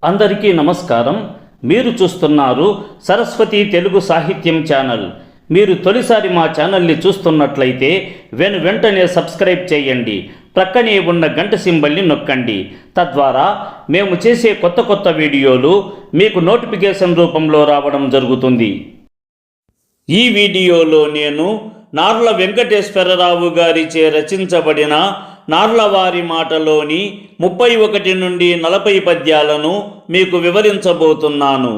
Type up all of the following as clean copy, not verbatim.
అందరికీ నమస్కారం. మీరు చూస్తున్నారు సరస్వతి తెలుగు సాహిత్యం ఛానల్. మీరు తొలిసారి మా ఛానల్ని చూస్తున్నట్లయితే వెంటనే సబ్స్క్రైబ్ చేయండి. ప్రక్కనే ఉన్న గంట సింబల్ని నొక్కండి. తద్వారా మేము చేసే కొత్త వీడియోలు మీకు నోటిఫికేషన్ రూపంలో రావడం జరుగుతుంది. ఈ వీడియోలో నేను నార్ల వెంకటేశ్వరరావు గారిచే రచించబడిన నార్లవారి మాటలోని 31 నుండి 40 పద్యాలను మీకు వివరించబోతున్నాను.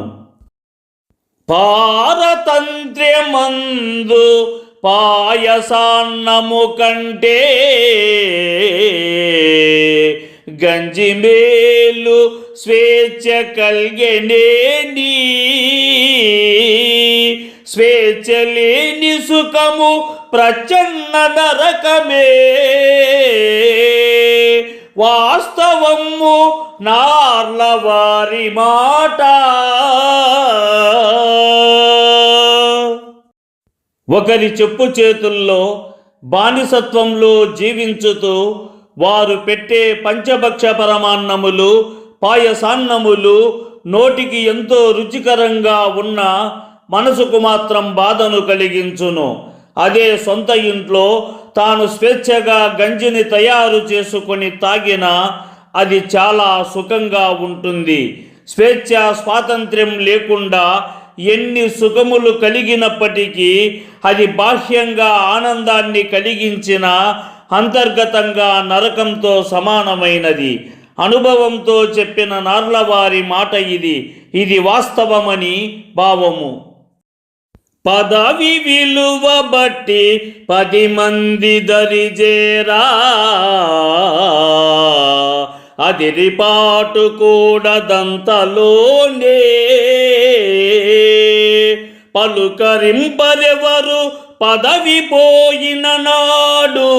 పారతంత్ర్యమందు పాయసాన్నము కంటే గంజిమేలు స్వేచ్ఛ కల్గెనేని స్వేచ్ఛ లేని సుఖము ప్రచన్న నరకమే వాస్తవము నార్లవారి మాట. ఒకరి చెప్పు చేతుల్లో బానిసత్వంలో జీవించుతూ వారు పెట్టే పంచభక్ష పరమాన్నములు పాయసాన్నములు నోటికి ఎంతో రుచికరంగా ఉన్న మనసుకు మాత్రం బాధను కలిగించును. అదే సొంత ఇంట్లో తాను స్వేచ్ఛగా గంజిని తయారు చేసుకొని తాగినా అది చాలా సుఖంగా ఉంటుంది. స్వేచ్ఛ స్వాతంత్ర్యం లేకుండా ఎన్ని సుఖములు కలిగినప్పటికీ అది బాహ్యంగా ఆనందాన్ని కలిగించిన అంతర్గతంగా నరకంతో సమానమైనది. అనుభవంతో చెప్పిన నార్లవారి మాట ఇది వాస్తవమని భావము. పదవి విలువ బట్టి 10 మంది దరిజేరా అదిరిపాటు కూడదంతలోనే పలుకరింపరెవరు పదవి పోయిన నాడు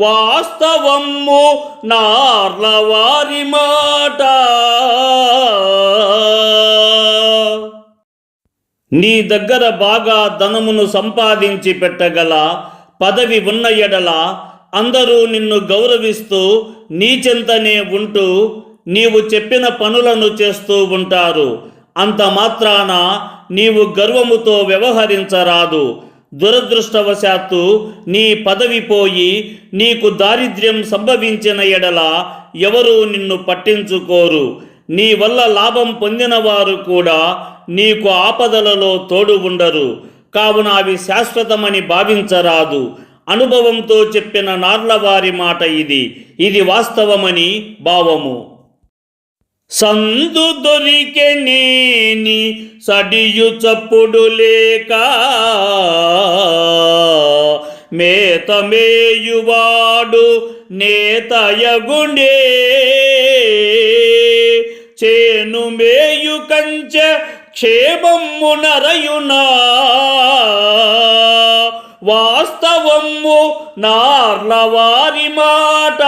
వాస్తవము నార్లవారి మాట. నీ దగ్గర బాగా ధనమును సంపాదించి పెట్టగల పదవి ఉన్న ఎడల అందరూ నిన్ను గౌరవిస్తూ నీ చెంతనే ఉంటూ నీవు చెప్పిన పనులను చేస్తూ ఉంటారు. అంత మాత్రాన నీవు గర్వముతో వ్యవహరించరాదు. దురదృష్టవశాత్తు నీ పదవి పోయి నీకు దారిద్ర్యం సంభవించిన ఎడల ఎవరూ నిన్ను పట్టించుకోరు. నీ వల్ల లాభం పొందిన వారు కూడా నీకు ఆపదలలో తోడు ఉండరు. కావున అవి శాశ్వతమని భావించరాదు. అనుభవంతో చెప్పిన నార్లవారి మాట ఇది వాస్తవమని భావము. సందు దొరికెనేని సడియు చప్పుడు లేక మేతమేయువాడు నేతయగుండే చేను మేయు కంచె క్షేమము నరయునా వాస్తవము నార్లవారి మాట.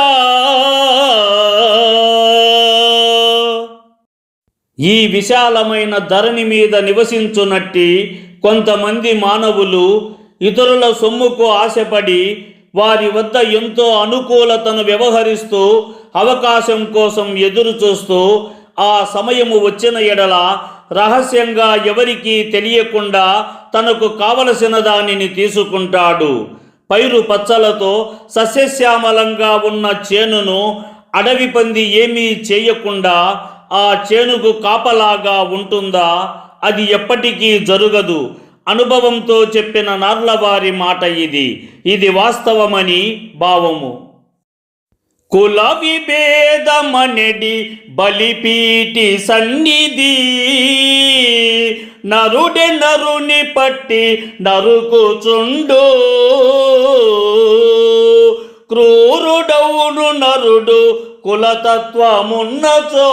ఈ విశాలమైన ధరణి మీద నివసించునట్టి కొంతమంది మానవులు ఇతరుల సొమ్ముకు ఆశపడి వారి వద్ద ఎంతో అనుకూలతను వ్యవహరిస్తూ అవకాశం కోసం ఎదురు చూస్తూ ఆ సమయము వచ్చిన ఎడల రహస్యంగా ఎవరికీ తెలియకుండా తనకు కావలసిన దానిని తీసుకుంటాడు. పైరు పచ్చలతో సస్యశ్యామలంగా ఉన్న చేనును అడవి పంది ఏమీ చేయకుండా ఆ చేనుకు కాపలాగా ఉంటుందా? అది ఎప్పటికీ జరగదు. అనుభవంతో చెప్పిన నార్లవారి మాట ఇది వాస్తవమని భావము. కుల విభేదమనెడి బలిపీటి సన్నిధి నరుడే నరుని పట్టి నరుకుచుండు క్రూరుడవును నరుడు కులతత్వమున్నచో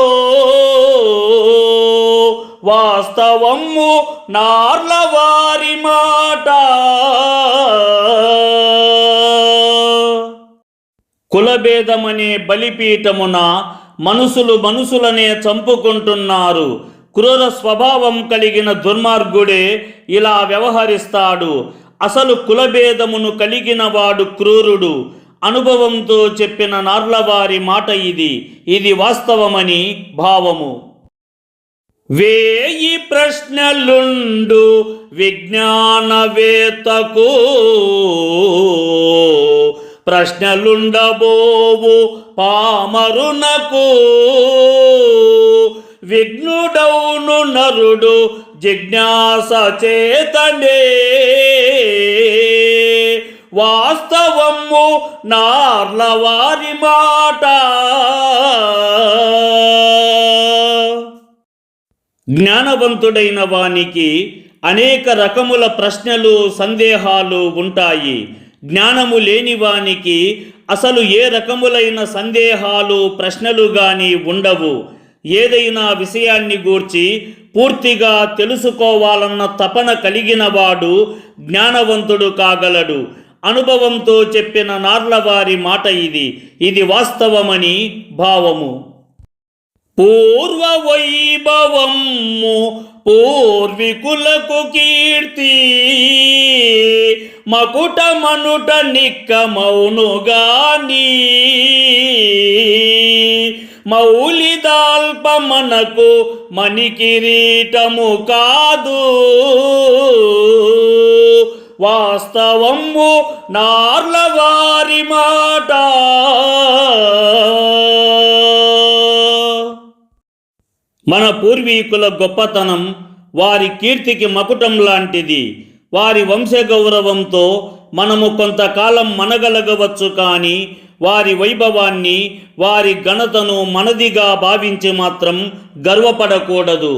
వాస్తవము నార్లవారి మాట. కులభేదమనే బలిపీఠమున మనుషులనే చంపుకుంటున్నారు. క్రూర స్వభావం కలిగిన దుర్మార్గుడే ఇలా వ్యవహరిస్తాడు. అసలు కులభేదమును కలిగిన వాడు క్రూరుడు. అనుభవంతో చెప్పిన నార్లవారి మాట ఇది వాస్తవమని భావము. వేయి ప్రశ్నలుండు విజ్ఞానవేత్తకు ప్రశ్నలుండబోవు పామరునకు విఘ్నుడౌను నరుడు జిజ్ఞాస చేతనే వాస్తవము నార్లవారి మాట. జ్ఞానవంతుడైన వానికి అనేక రకముల ప్రశ్నలు సందేహాలు ఉంటాయి. జ్ఞానము లేని వానికి అసలు ఏ రకములైన సందేహాలు ప్రశ్నలు గాని ఉండవు. ఏదైనా విషయాన్ని గూర్చి పూర్తిగా తెలుసుకోవాలన్న తపన కలిగిన వాడు జ్ఞానవంతుడు కాగలడు. అనుభవంతో చెప్పిన నార్లవారి మాట ఇది వాస్తవమని భావము. పూర్వ వైభవము పూర్వీకులకు కీర్తి మకుటమనుట నిక్కమౌనుగాని మౌలిదాల్పమనకు మణికిరీటము కాదు వాస్తవము నార్లవారి మాట. మన పూర్వీకుల గొప్పతనం వారి కీర్తికి మకుటం లాంటిది. వారి వంశగౌరవంతో మనము కొంతకాలం మనగలగవచ్చు, కానీ వారి వైభవాన్ని వారి ఘనతను మనదిగా భావించి మాత్రం గర్వపడకూడదు.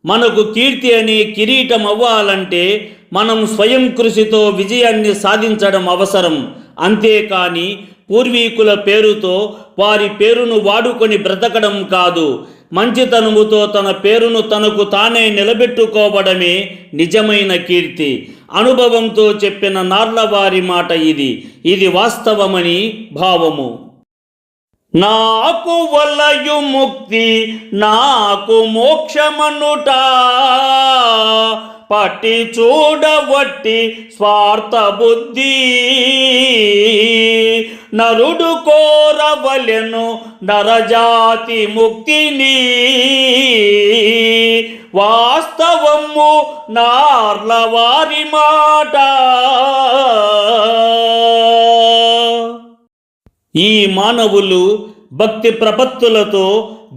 మనకు కీర్తి అనే కిరీటం అవ్వాలంటే మనం స్వయం కృషితో విజయాన్ని సాధించడం అవసరం. అంతేకాని పూర్వీకుల పేరుతో వారి పేరును వాడుకొని బ్రతకడం కాదు. మంచితనముతో తన పేరును తనకు తానే నిలబెట్టుకోవడమే నిజమైన కీర్తి. అనుభవంతో చెప్పిన నార్లవారి మాట ఇది వాస్తవమని భావము. నాకు వలయు ముక్తి నాకు మోక్షమనుట పట్టి చూడవట్టి స్వార్థ బుద్ధి నరుడు కోరవలెను నరజాతి ముక్తిని వాస్తవము నార్లవారి మాట. ఈ మానవులు భక్తి ప్రపత్తులతో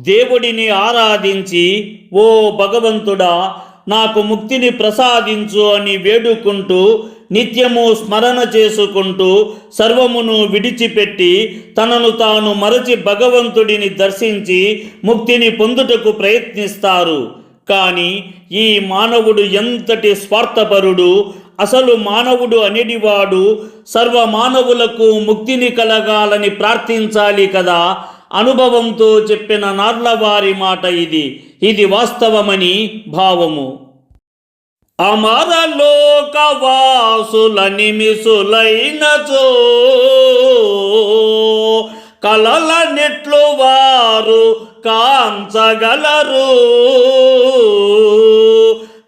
దేవుడిని ఆరాధించి, ఓ భగవంతుడా నాకు ముక్తిని ప్రసాదించు అని వేడుకుంటూ నిత్యము స్మరణ చేసుకుంటూ సర్వమును విడిచిపెట్టి తనను తాను మరచి భగవంతుడిని దర్శించి ముక్తిని పొందుటకు ప్రయత్నిస్తారు. కానీ ఈ మానవుడు ఎంతటి స్వార్థపరుడు! అసలు మానవుడు అనేటివాడు సర్వ మానవులకు ముక్తిని కలగాలని ప్రార్థించాలి కదా. అనుభవంతో చెప్పిన నార్లవారి మాట ఇది వాస్తవమని భావము. అమరలోకవాసుల నిమిసులైనచో కలల నెట్లు వారు కాంచగలరు.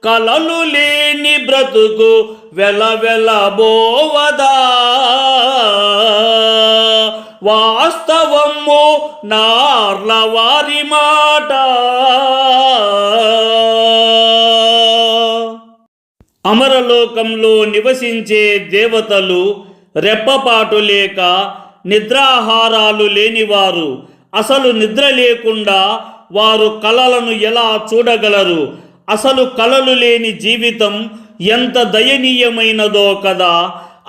కలలు లేని బ్రతుకు వెలవెలబోవదా వాస్తవము నార్లవారి మాట. అమరలోకంలో నివసించే దేవతలు రెప్పపాటు లేక నిద్రాహారాలు లేనివారు. అసలు నిద్ర లేకుండా వారు కలలను ఎలా చూడగలరు? అసలు కలలు లేని జీవితం ఎంత దయనీయమైనదో కదా.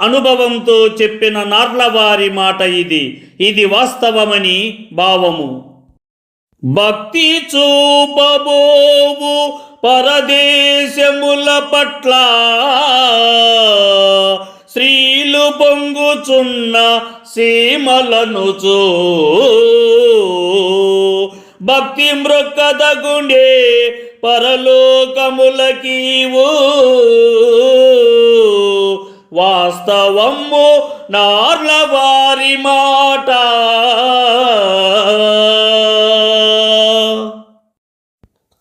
అనుభవంతో చెప్పిన నార్లవారి మాట ఇది వాస్తవమని భావము. భక్తి చూపబోవు పరదేశముల పట్ల స్త్రీలు పొంగుచున్న సీమలను చూ భక్తి మృక్కదగుండే పరలోకములకీవు వాస్తవము నార్లవారి మాట.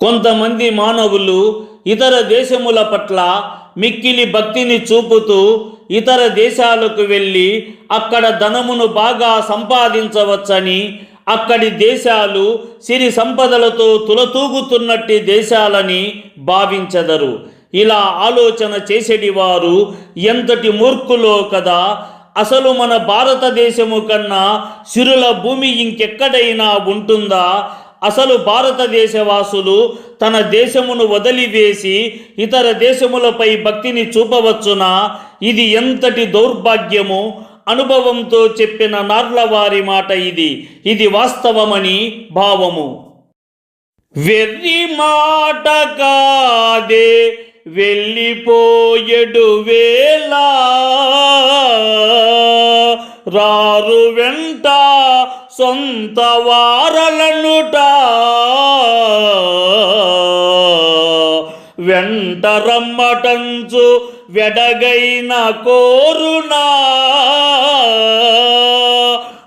కొంతమంది మానవులు ఇతర దేశముల పట్ల మిక్కిలి భక్తిని చూపుతూ ఇతర దేశాలకు వెళ్ళి అక్కడ ధనమును బాగా సంపాదించవచ్చని, అక్కడి దేశాలు సిరి సంపదలతో తులతూగుతున్నట్టి దేశాలని భావించెదరు. ఇలా ఆలోచన చేసేటివారు ఎంతటి మూర్ఖులో కదా. అసలు మన భారతదేశము కన్నా సిరుల భూమి ఇంకెక్కడైనా ఉంటుందా? అసలు భారతదేశవాసులు తన దేశమును వదిలివేసి ఇతర దేశములపై భక్తిని చూపవచ్చునా? ఇది ఎంతటి దౌర్భాగ్యము! అనుభవంతో చెప్పిన నార్లవారి మాట ఇది వాస్తవమని భావము. వెర్రి మాట కాదే వెళ్ళిపోయెడు వేళ, రారు వెంట సొంత వారలనుట, వెంట రమ్మటంచు వెడగైన కోరునా,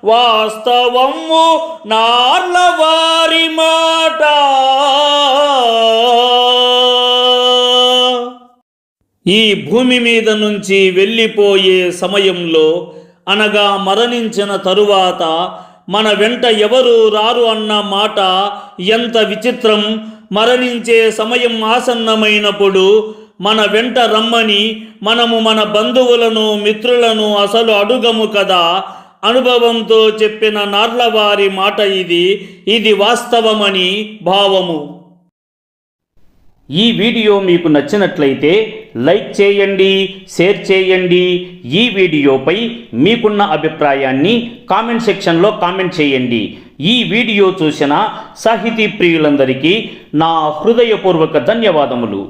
వాస్తవము నార్లవారి మాట. ఈ భూమి మీద నుంచి వెళ్ళిపోయే సమయంలో, అనగా మరణించిన తరువాత మన వెంట ఎవరు రారు అన్న మాట ఎంత విచిత్రం! మరణించే సమయం ఆసన్నమైనప్పుడు మన వెంట రమ్మని మనము మన బంధువులను మిత్రులను అసలు అడుగము కదా. అనుభవంతో చెప్పిన నార్లవారి మాట ఇది వాస్తవమని భావము. ఈ వీడియో మీకు నచ్చినట్లయితే లైక్ చేయండి, షేర్ చేయండి. ఈ వీడియోపై మీకున్న అభిప్రాయాన్ని కామెంట్ సెక్షన్లో కామెంట్ చేయండి. ఈ వీడియో చూసిన సాహితీ ప్రియులందరికీ నా హృదయపూర్వక ధన్యవాదములు.